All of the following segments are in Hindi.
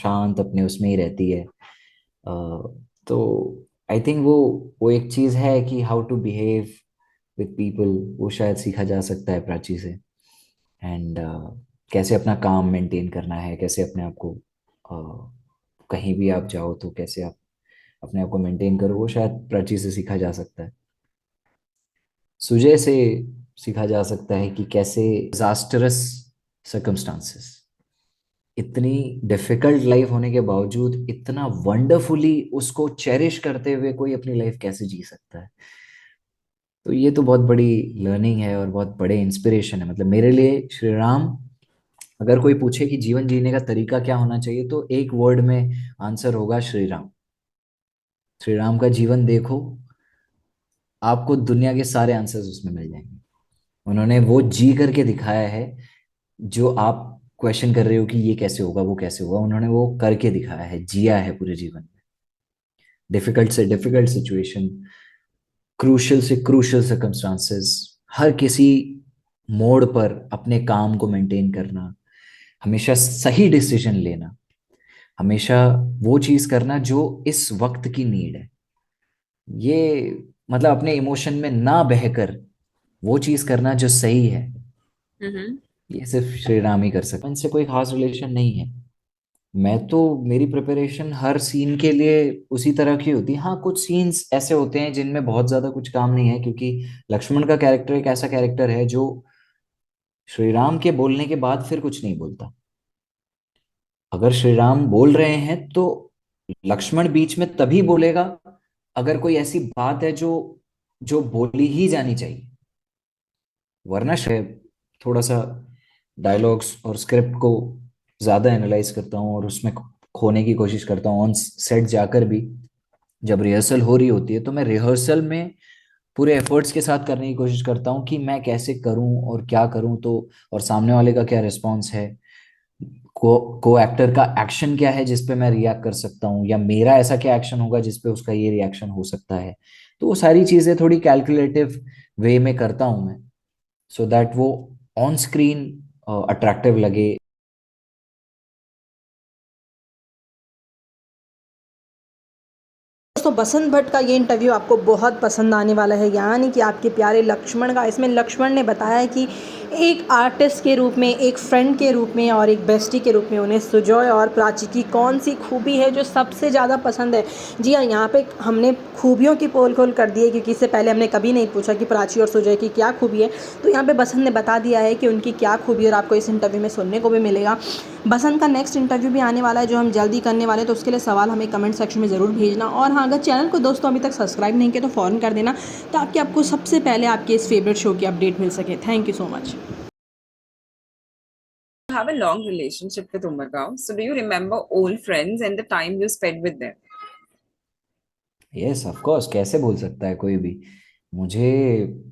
शांत अपने उसमें ही रहती है। तो आई थिंक वो एक चीज है कि how to behave with people, वो शायद सीखा जा सकता है प्राची से। एंड कैसे अपना काम मेंटेन करना है, कैसे अपने आप को कहीं भी आप जाओ तो कैसे आप अपने आप को मेंटेन करो, वो शायद प्राची से सीखा जा सकता है। सुजय से सीखा जा सकता है कि कैसे डिजास्टरस सर्कमस्टांसेस, इतनी डिफिकल्ट लाइफ होने के बावजूद इतना वंडरफुली उसको चेरिश करते हुए कोई अपनी लाइफ कैसे जी सकता है। तो ये तो बहुत बड़ी लर्निंग है और बहुत बड़े इंस्पिरेशन है। मतलब मेरे लिए श्री राम, अगर कोई पूछे कि जीवन जीने का तरीका क्या होना चाहिए तो एक वर्ड में आंसर होगा श्री राम। श्री राम का जीवन देखो, आपको दुनिया के सारे आंसर्स उसमें मिल जाएंगे। उन्होंने वो जी करके दिखाया है जो आप क्वेश्चन कर रहे हो कि ये कैसे होगा वो कैसे होगा, उन्होंने वो करके दिखाया है, जिया है पूरे जीवन में। डिफिकल्ट से डिफिकल्ट सिचुएशन, क्रूशल से क्रूशल सर्कमस्टांसेस, हर किसी मोड़ पर अपने काम को मेंटेन करना, हमेशा सही डिसीजन लेना, हमेशा वो चीज करना जो इस वक्त की नीड है। ये मतलब अपने इमोशन में ना बहकर वो चीज करना जो सही है, हम्म। ये सिर्फ श्री राम ही कर सकते हैं। इनसे कोई खास रिलेशन नहीं है। मैं तो, मेरी प्रिपरेशन हर सीन के लिए उसी तरह की होती है। हाँ, कुछ सीन्स ऐसे होते हैं जिनमें बहुत ज्यादा कुछ काम नहीं है, क्योंकि लक्ष्मण का कैरेक्टर एक ऐसा कैरेक्टर है जो श्री राम के बोलने के बाद फिर कुछ नहीं बोलता। अगर श्री राम बोल रहे हैं तो लक्ष्मण बीच में तभी बोलेगा अगर कोई ऐसी बात है जो जो बोली ही जानी चाहिए। वरना थोड़ा सा डायलॉग्स और स्क्रिप्ट को ज्यादा एनालाइज करता हूँ और उसमें खोने की कोशिश करता हूँ ऑन सेट जाकर भी। जब रिहर्सल हो रही होती है तो मैं रिहर्सल में पूरे एफर्ट्स के साथ करने की कोशिश करता हूँ कि मैं कैसे करूँ और क्या करूँ, तो और सामने वाले का क्या रिस्पॉन्स है, को एक्टर का एक्शन क्या है जिस पे मैं रिएक्ट कर सकता हूँ, या मेरा ऐसा क्या एक्शन होगा जिस पे उसका ये रिएक्शन हो सकता है। तो वो सारी चीजें थोड़ी कैलकुलेटिव वे में करता हूँ मैं, सो दैट वो ऑन स्क्रीन अट्रैक्टिव लगे। दोस्तों, बसंत भट्ट का ये इंटरव्यू आपको बहुत पसंद आने वाला है, यानी कि आपके प्यारे लक्ष्मण का। इसमें लक्ष्मण ने बताया कि एक आर्टिस्ट के रूप में, एक फ्रेंड के रूप में और एक बेस्टी के रूप में उन्हें सुजॉय और प्राची की कौन सी खूबी है जो सबसे ज़्यादा पसंद है। जी हाँ, यहाँ पे हमने खूबियों की पोल खोल कर दी है, क्योंकि इससे पहले हमने कभी नहीं पूछा कि प्राची और सुजय की क्या खूबी है। तो यहाँ पे बसंत ने बता दिया है कि उनकी क्या खूबी है, और आपको इस इंटरव्यू में सुनने को भी मिलेगा। बसंत का नेक्स्ट इंटरव्यू भी आने वाला है जो हम जल्दी करने वाले हैं, तो उसके लिए सवाल हमें कमेंट सेक्शन में ज़रूर भेजना। और हाँ, अगर चैनल को दोस्तों अभी तक सब्सक्राइब नहीं किया तो फ़ौरन कर देना, ताकि आपको सबसे पहले आपके इस फेवरेट शो की अपडेट मिल सके। Thank you so much. Have a long relationship with Umargaon. So do you remember old friends and the time you spent with them? Yes of course, कैसे भूल सकता है कोई भी। मुझे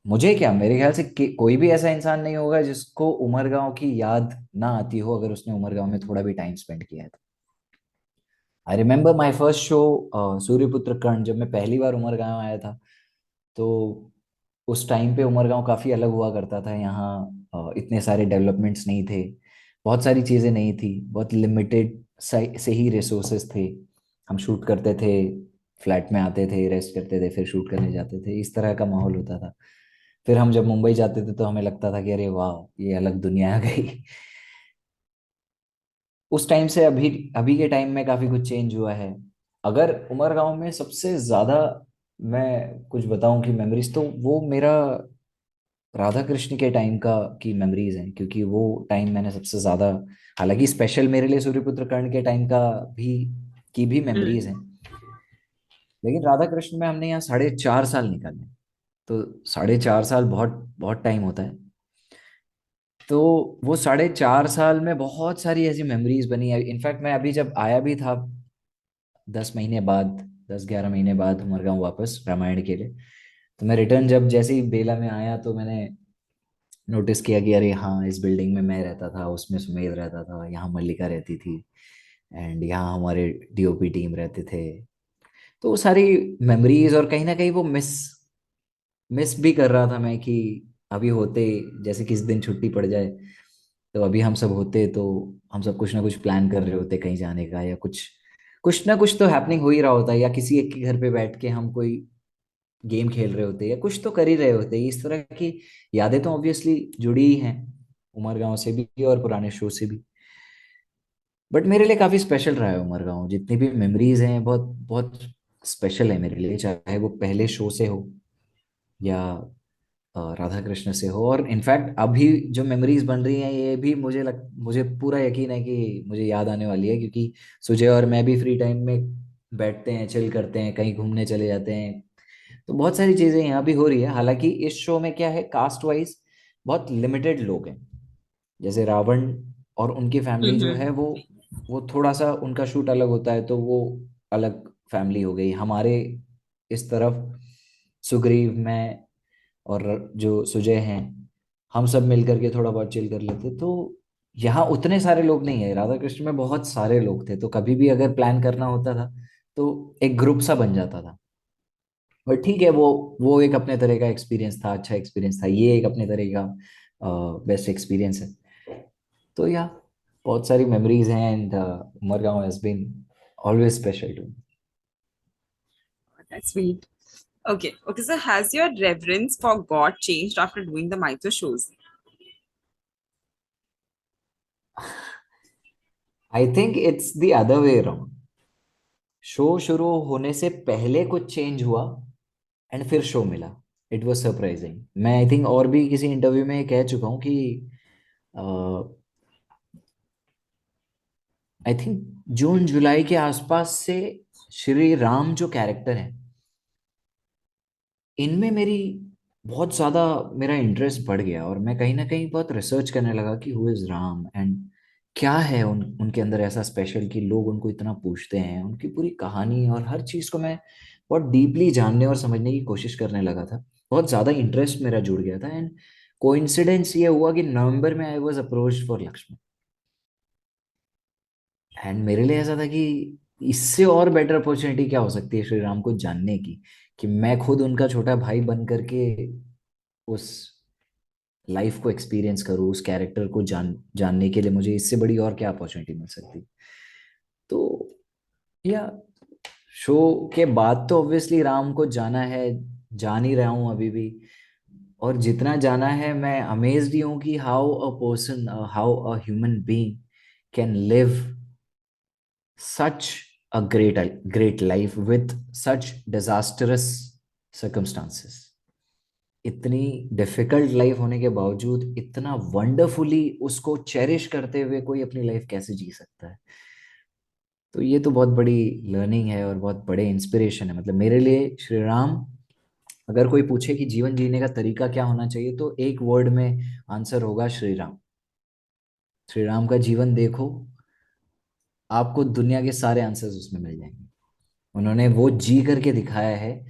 मुझे क्या, मेरे ख्याल से कोई भी ऐसा इंसान नहीं होगा जिसको उमरगांव की याद ना आती हो अगर उसने उमरगांव में थोड़ा भी टाइम स्पेंड किया है। I remember my first show Suryaputra Karn, जब मैं पहली बार उमरगांव आया था। तो उस टाइम पे उमरगांव काफ़ी अलग हुआ करता था। यहाँ इतने सारे डेवलपमेंट्स नहीं थे, बहुत सारी चीज़ें नहीं थी, बहुत लिमिटेड से ही रिसोर्सेज थे। हम शूट करते थे, फ्लैट में आते थे, रेस्ट करते थे, फिर शूट करने जाते थे, इस तरह का माहौल होता था। फिर हम जब मुंबई जाते थे तो हमें लगता था कि अरे वाह, ये अलग दुनिया आ गई। उस टाइम से अभी अभी के टाइम में काफी कुछ चेंज हुआ है। अगर उमर गांव में सबसे ज्यादा मैं कुछ बताऊं कि मेमोरीज, तो वो मेरा राधा कृष्ण के टाइम का की मेमोरीज हैं, क्योंकि वो टाइम मैंने सबसे ज्यादा, हालांकि स्पेशल मेरे लिए सूर्यपुत्र कर्ण के टाइम का भी की भी मेमोरीज हैं, लेकिन राधा कृष्ण में हमने यहाँ 4.5 साल निकाले। तो 4.5 साल बहुत बहुत टाइम होता है। तो वो 4.5 साल में बहुत सारी ऐसी मेमोरीज बनी है। इनफैक्ट मैं अभी जब आया भी था 10 महीने बाद, 10-11 महीने बाद उमरगांव वापस रामायण के लिए, तो मैं रिटर्न जब जैसे ही बेला में आया तो मैंने नोटिस किया कि अरे हाँ, इस बिल्डिंग में मैं रहता था, उसमें सुमेध रहता था, यहाँ मल्लिका रहती थी, एंड यहाँ हमारे डीओपी टीम रहते थे। तो वो सारी मेमोरीज, और कहीं ना कहीं वो मिस मिस भी कर रहा था मैं कि अभी होते, जैसे किस दिन छुट्टी पड़ जाए तो अभी हम सब होते तो हम सब कुछ ना कुछ प्लान कर रहे होते कहीं जाने का, या कुछ कुछ ना कुछ तो हैपनिंग हो ही रहा होता, या किसी एक के घर पे बैठ के हम कोई गेम खेल रहे होते, या कुछ तो कर ही रहे होते। इस तरह की यादें तो ऑब्वियसली जुड़ी ही हैं उमरगांव से भी और पुराने शो से भी। बट मेरे लिए काफी स्पेशल रहा है उमरगांव। जितनी भी मेमोरीज हैं बहुत बहुत स्पेशल है मेरे लिए, चाहे वो पहले शो से हो या राधा कृष्ण से हो। और इनफैक्ट अभी जो मेमोरीज बन रही हैं ये भी मुझे पूरा यकीन है कि मुझे याद आने वाली है, क्योंकि सुजय और मैं भी फ्री टाइम में बैठते हैं, चिल करते हैं, कहीं घूमने चले जाते हैं। तो बहुत सारी चीजें यहाँ भी हो रही है। हालांकि इस शो में क्या है, कास्ट वाइज बहुत लिमिटेड लोग हैं। जैसे रावण और उनकी फैमिली जो है Mm-hmm. वो थोड़ा सा उनका शूट अलग होता है, तो वो अलग फैमिली हो गई। हमारे इस तरफ सुग्रीव, मैं और जो सुजय हैं, हम सब मिल करके थोड़ा बहुत चिल कर लेते। तो यहाँ उतने सारे लोग नहीं है। राधा कृष्ण में बहुत सारे लोग थे, तो कभी भी अगर प्लान करना होता था तो एक ग्रुप सा बन जाता था। बट ठीक है, वो एक अपने तरह का एक्सपीरियंस था, अच्छा एक्सपीरियंस था। ये एक अपने तरह का बेस्ट एक्सपीरियंस है। तो या बहुत सारी मेमोरीज हैं, and Umargaon has been always special too. That's sweet. Okay, okay. So, has your reverence for God changed after doing the Mythos shows? I think it's the other way around. Show शुरू होने से पहले कुछ चेंज हुआ एंड फिर शो मिला। It was surprising. मैं आई थिंक और भी किसी इंटरव्यू में कह चुका हूँ कि आई थिंक जून जुलाई के आसपास से श्री राम जो कैरेक्टर है, इनमें मेरी बहुत ज़्यादा मेरा इंटरेस्ट बढ़ गया। और मैं कहीं ना कहीं बहुत रिसर्च करने लगा कि हु इज़ राम, एंड क्या है उनके अंदर ऐसा स्पेशल कि लोग उनको इतना पूछते हैं। उनकी पूरी कहानी और हर चीज़ को मैं बहुत डीपली जानने और समझने की कोशिश करने लगा था। बहुत ज़्यादा इंटरेस्ट मेरा जुड़ गया था। एंड कोइंसिडेंस ये हुआ कि नवंबर में I was approached for Lakshman. And मेरे लिए ऐसा था कि इससे और बेटर अपॉर्चुनिटी क्या हो सकती है श्री राम को जानने की, कि मैं खुद उनका छोटा भाई बन करके उस लाइफ को एक्सपीरियंस करूँ, उस कैरेक्टर को जानने के लिए मुझे इससे बड़ी और क्या अपॉर्चुनिटी मिल सकती। तो या शो के बाद तो ऑब्वियसली राम को जाना है, जान ही रहा हूँ अभी भी। और जितना जाना है, मैं अमेज्ड ही हूँ कि how a person, how a human being can live such a great life with such disastrous circumstances। इतनी डिफिकल्ट लाइफ होने के बावजूद इतना वंडरफुली उसको चेरिश करते हुए कोई अपनी लाइफ कैसे जी सकता है। तो ये तो बहुत बड़ी लर्निंग है और बहुत बड़े इंस्पिरेशन है। मतलब मेरे लिए श्री राम, अगर कोई पूछे कि जीवन जीने का तरीका क्या होना चाहिए, तो एक वर्ड में आंसर होगा श्री राम। श्री राम का जीवन देखो, आपको दुनिया के सारे आंसर्स उसमें मिल जाएंगे। उन्होंने वो जी करके दिखाया है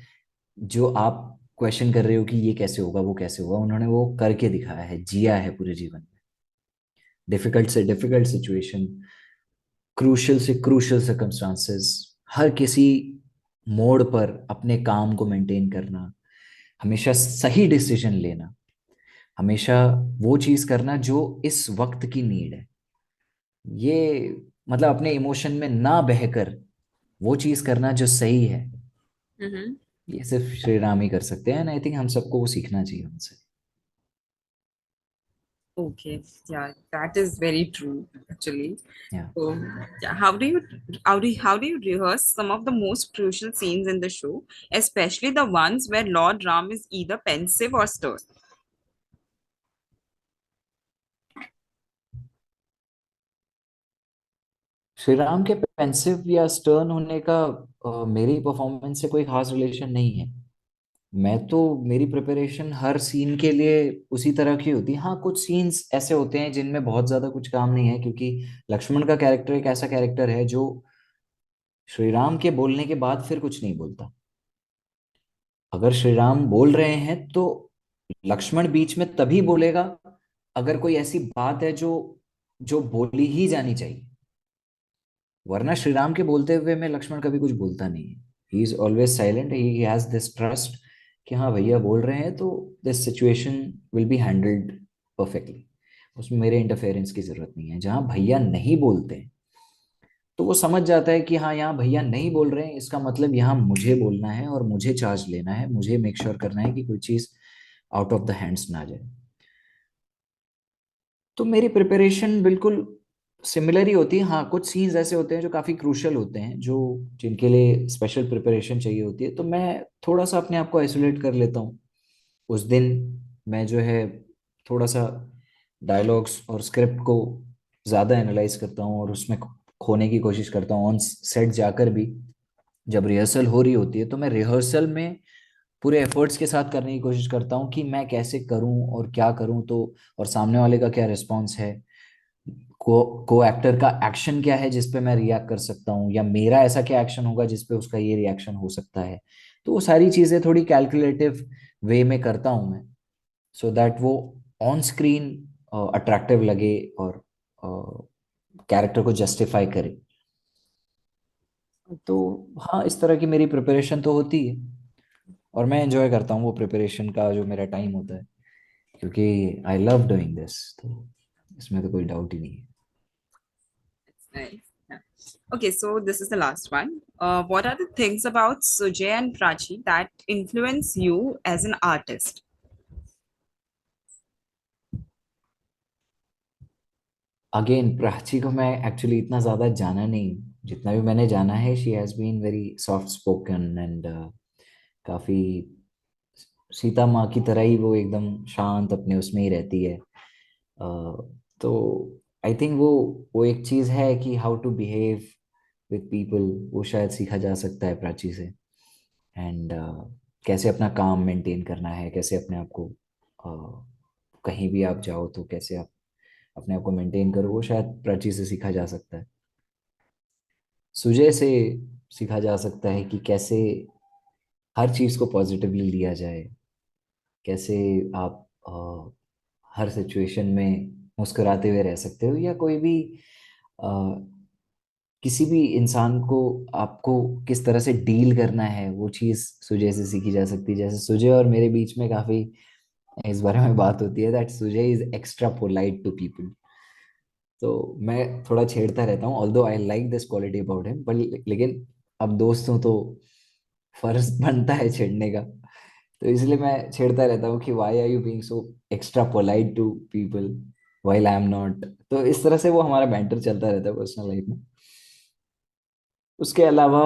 जो आप क्वेश्चन कर रहे हो कि ये कैसे होगा वो कैसे होगा। उन्होंने वो करके दिखाया है, जिया है पूरे जीवन में। डिफिकल्ट से डिफिकल्ट सिचुएशन, क्रूशल से क्रूशल सर्कमस्टांसेस, हर किसी मोड़ पर अपने काम को मेंटेन करना, हमेशा सही डिसीजन लेना, हमेशा वो चीज करना जो इस वक्त की नीड है। ये मतलब अपने इमोशन में ना बहकर वो चीज करना जो सही है, Mm-hmm. ये सिर्फ श्री राम ही कर सकते हैं। आई थिंक हम सबको वो सीखना चाहिए उनसे। Okay, yeah, that is very true, actually. या So, yeah, how do you rehearse some of the most crucial scenes in the show, especially the ones where Lord Ram is either pensive or stern? Shri Ram के पेंसिव या स्टर्न होने का मेरी परफॉर्मेंस से कोई खास रिलेशन नहीं है। मैं तो मेरी प्रिपरेशन हर सीन के लिए उसी तरह की होती है। हाँ, कुछ सीन्स ऐसे होते हैं जिनमें बहुत ज्यादा कुछ काम नहीं है, क्योंकि लक्ष्मण का कैरेक्टर एक ऐसा कैरेक्टर है जो श्री राम के बोलने के बाद फिर कुछ नहीं बोलता। अगर श्री राम बोल रहे हैं तो लक्ष्मण बीच में तभी बोलेगा अगर कोई ऐसी बात है जो जो बोली ही जानी चाहिए। वरना श्री राम के बोलते हुए में लक्ष्मण कभी कुछ बोलता नहीं है। He is always silent, he has this trust कि हाँ भैया बोल रहे हैं तो this situation will be handled perfectly. उसमें मेरे इंटरफेरेंस की जरूरत नहीं है। जहाँ भैया नहीं बोलते हैं तो वो समझ जाता है कि हाँ यहाँ भैया नहीं बोल रहे हैं, इसका मतलब यहाँ मुझे बोलना है और मुझे चार्ज लेना है, मुझे मेक श्योर करना है कि कोई चीज आउट ऑफ द हैंड्स ना जाए। तो मेरी प्रिपरेशन बिल्कुल सिमिलर ही होती है। हाँ, कुछ सीन्स ऐसे होते हैं जो काफ़ी क्रूशियल होते हैं, जो जिनके लिए स्पेशल प्रिपरेशन चाहिए होती है, तो मैं थोड़ा सा अपने आप को आइसोलेट कर लेता हूँ उस दिन। मैं जो है थोड़ा सा डायलॉग्स और स्क्रिप्ट को ज़्यादा एनालाइज करता हूँ और उसमें खोने की कोशिश करता हूँ ऑन सेट जाकर भी। जब रिहर्सल हो रही होती है तो मैं रिहर्सल में पूरे एफर्ट्स के साथ करने की कोशिश करता हूँ कि मैं कैसे करूँ और क्या करूँ, तो और सामने वाले का क्या रिस्पॉन्स है, को एक्टर का एक्शन क्या है जिस पे मैं रिएक्ट कर सकता हूँ, या मेरा ऐसा क्या एक्शन होगा जिस पे उसका ये रिएक्शन हो सकता है। तो वो सारी चीज़ें थोड़ी कैलकुलेटिव वे में करता हूँ मैं, सो दैट वो ऑन स्क्रीन अट्रैक्टिव लगे और कैरेक्टर को जस्टिफाई करे। तो हाँ, इस तरह की मेरी प्रिपरेशन तो होती है और मैं एंजॉय करता हूँ वो प्रिपरेशन का जो मेरा टाइम होता है, क्योंकि आई लव डूइंग दिस। तो इसमें तो कोई डाउट ही नहीं है। Nice. Yeah. Okay, so this is the last one. What are the things about Sujay and Prachi that influence you as an artist? Again Prachi को मैं एक्चुअली इतना ज़्यादा जाना नहीं, जितना भी मैंने जाना है she has been very soft spoken and काफ़ी सीता माँ की तरह ही वो एकदम शांत अपने उसमें ही रहती है। तो आई थिंक वो एक चीज़ है कि how to behave with people, वो शायद सीखा जा सकता है प्राची से। एंड कैसे अपना काम मेंटेन करना है, कैसे अपने आप को कहीं भी आप जाओ तो कैसे आप अपने आप को मेंटेन करो, वो शायद प्राची से सीखा जा सकता है। सुजय से सीखा जा सकता है कि कैसे हर चीज़ को पॉजिटिवली लिया जाए, कैसे आप हर सिचुएशन में मुस्कुराते हुए रह सकते हो, या कोई भी अ, किसी भी इंसान को आपको किस तरह से डील करना है, वो चीज़ सुजय से सीखी जा सकती है। जैसे सुजय और मेरे बीच में काफ़ी इस बारे में बात होती है that Sujay is extra polite to people. तो मैं थोड़ा छेड़ता रहता हूँ, although I like this quality about him, पर लेकिन अब दोस्त हूँ तो फर्ज बनता है छेड़ने का। तो इसलिए मैं छेड़ता रहता हूँ कि why are you being so extra polite to people while I am not. तो इस तरह से वो हमारा बैंटर चलता रहता है पर्सनल लाइफ में। उसके अलावा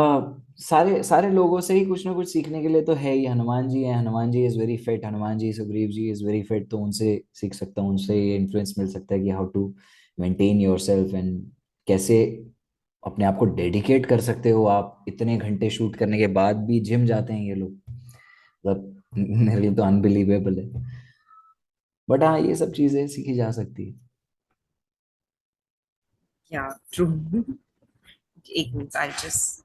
सारे सारे लोगों से ही कुछ ना कुछ सीखने के लिए तो है ही। हनुमान जी हैं, Hanuman ji is very fit, Hanuman ji Sugriv ji is very fit, तो उनसे सीख सकता हूँ, उनसे इन्फ्लुएंस मिल सकता है कि how to maintain yourself and कैसे अपने आप को डेडिकेट कर सकते हो आप। इतने घंटे शूट करने के बाद भी जिम जाते हैं ये लोग, मतलब मेरे लिए तो अनबिलीवेबल है। बट हाँ, ये सब चीजें सीखी जा सकती है। Yeah, true. एक मिनट, I just